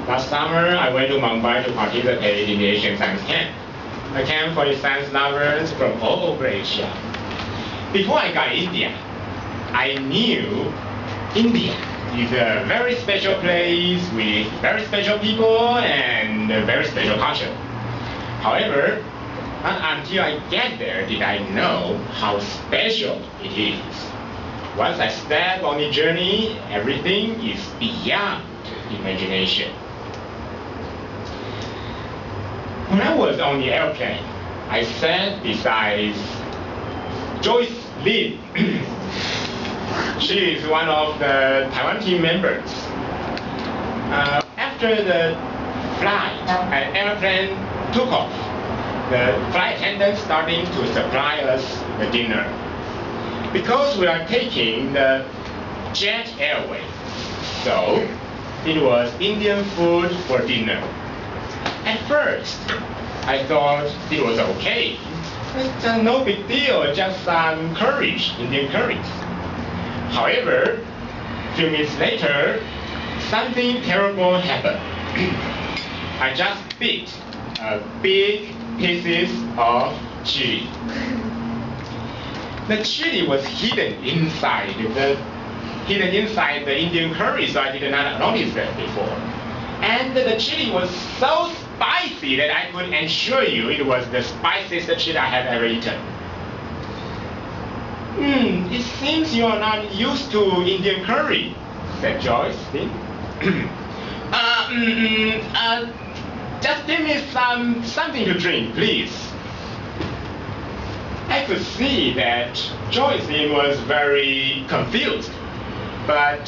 Last summer, I went to Mumbai to participate in the Asian Science Camp, a camp for the science lovers from all over Asia. Before I got India, I knew India is a very special place with very special people and a very special culture. However, not until I get there did I know how special it is. Once I step on the journey, everything is beyond imagination. When I was on the airplane, I sat beside Joyce Lin. She is one of the Taiwan team members. After the flight, an airplane took off. The flight attendant starting to supply us the dinner. Because we are taking the jet airway, so it was Indian food for dinner. At first, I thought it was okay. It's no big deal, just some curries, Indian curries. However, a few minutes later, something terrible happened. I just bit big pieces of chili. The chili was hidden inside the Indian curry, so I did not notice that before. And the chili was so spicy that I could assure you it was the spiciest chili I have ever eaten. It seems you are not used to Indian curry, said Joyce. Just give me something to drink, please. I could see that Joyce was very confused, but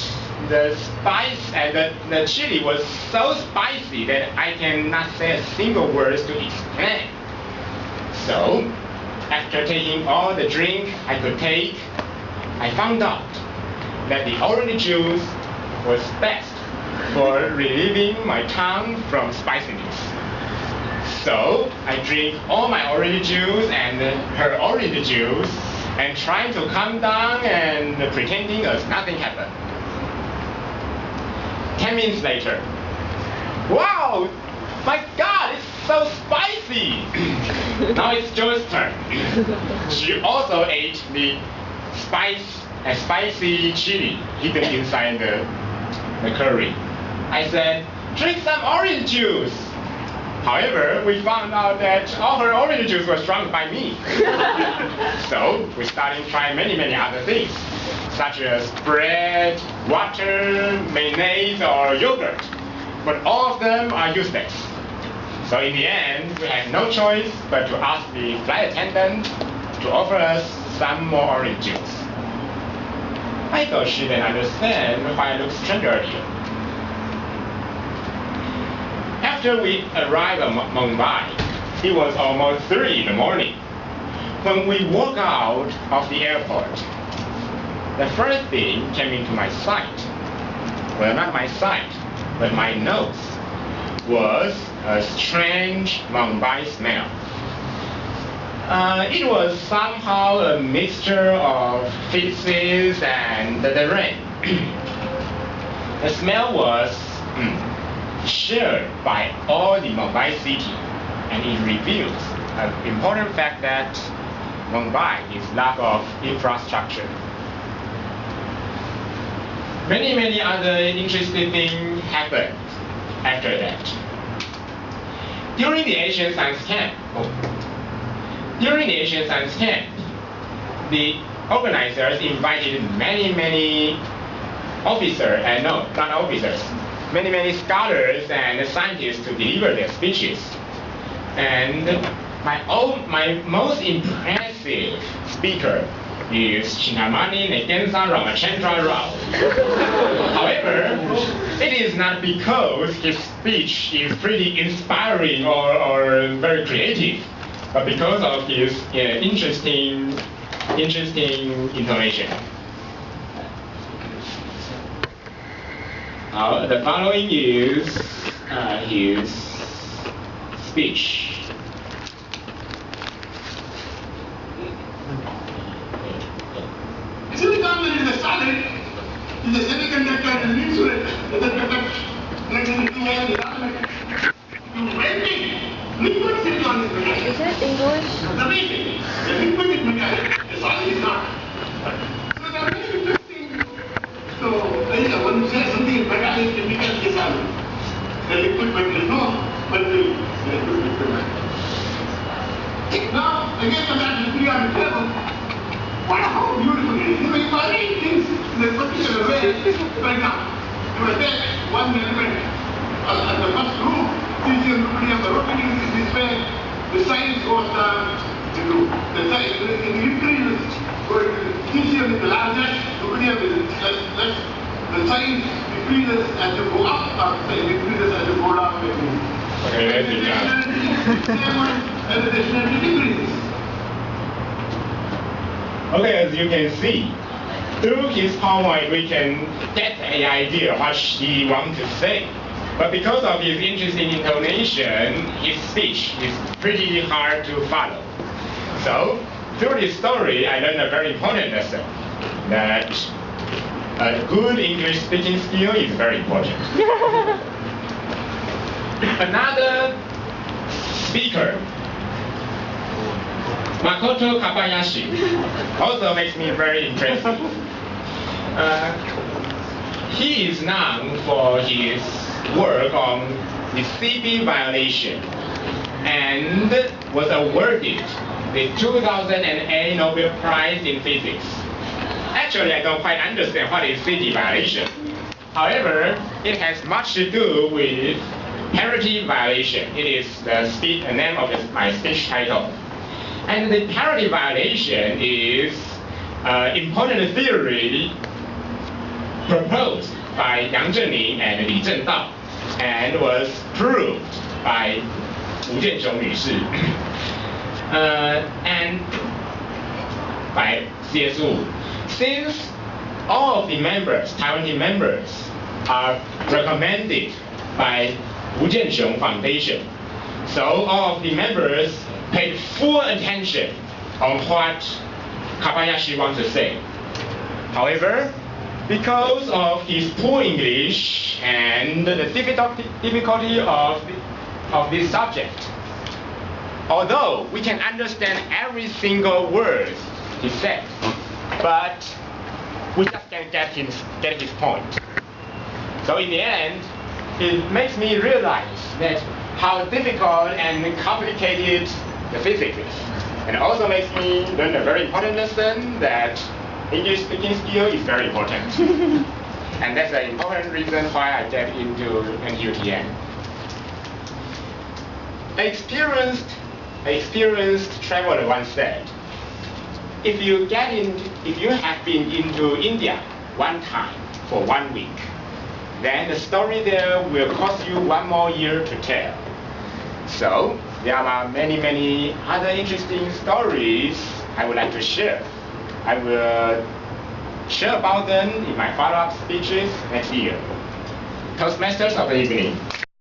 the spice and the chili was so spicy that I cannot say a single word to explain. So, after taking all the drink I could take, I found out that the orange juice was best for relieving my tongue from spiciness. So, I drink all my orange juice and her orange juice and trying to calm down and pretending as nothing happened. 10 minutes later, wow, my God, it's so spicy. Now it's Joyce's turn. She also ate the spicy chili hidden inside the curry. I said, drink some orange juice. However, we found out that all her orange juice was drunk by me. So we started trying many other things, such as bread, water, mayonnaise, or yogurt. But all of them are useless. So in the end, we had no choice but to ask the flight attendant to offer us some more orange juice. I thought she didn't understand why I looked strange earlier. After we arrived at Mumbai, it was almost 3 in the morning. When we walked out of the airport, the first thing came into my sight, well, not my sight, but my nose, was a strange Mumbai smell. It was somehow a mixture of feces and the rain. The smell was shared by all the Mumbai city, and it reveals an important fact that Mumbai is lack of infrastructure. Many other interesting things happened after that. During the Asian Science Camp, the organizers invited many officers, not officers, many scholars and scientists to deliver their speeches. And my most impressive speaker is Chintamani Nagensa Ramachandra Rao. However, it is not because his speech is pretty inspiring or very creative, but because of his interesting information. The following is his speech. Silicon is the solid, is the semiconductor and insulate. The meeting, the liquid is already not. So the very interesting. So when you say something mechanical, chemical is the liquid material, no, but the liquid material. Now, again, the matter we are together. What how beautiful it is. You know, you are reading things in a particular way. Right now, you will take one element at the first room, cesium, rubidium, the rotating is this way, the size goes down into the size, it increases, cesium is the largest, rubidium is less, the size decreases as you go up, size decreases as you go down. Okay, and the density decreases. Okay, as you can see, through his PowerPoint we can get an idea what he wants to say. But because of his interesting intonation, his speech is pretty hard to follow. So, through this story, I learned a very important lesson, that a good English speaking skill is very important. Another speaker, Makoto Kabayashi, also makes me very interested. He is known for his work on the CB violation and was awarded the 2008 Nobel Prize in Physics. Actually, I don't quite understand what is CB violation. However, it has much to do with parity violation. It is the name of my speech title. And the parity violation is important theory proposed by Yang Zhenling and Li Zhendao, and was proved by Wu Jianxiong 女士 and by C.S. Wu. Since all of the members, Taiwanese members, are recommended by Wu Jianxiong Foundation, so all of the members paid full attention on what Kabayashi wants to say. However, because of his poor English and the difficulty of this subject, although we can understand every single word he said, but we just can't get his point. So in the end, it makes me realize that how difficult and complicated the physics is. And it also makes me learn a very important lesson that English speaking skill is very important. And that's an important reason why I get into NTUTM. An experienced traveler once said, if you have been into India one time for 1 week, then the story there will cost you 1 more year to tell. So there are many other interesting stories I would like to share. I will share about them in my follow-up speeches next year. Toastmasters of the evening.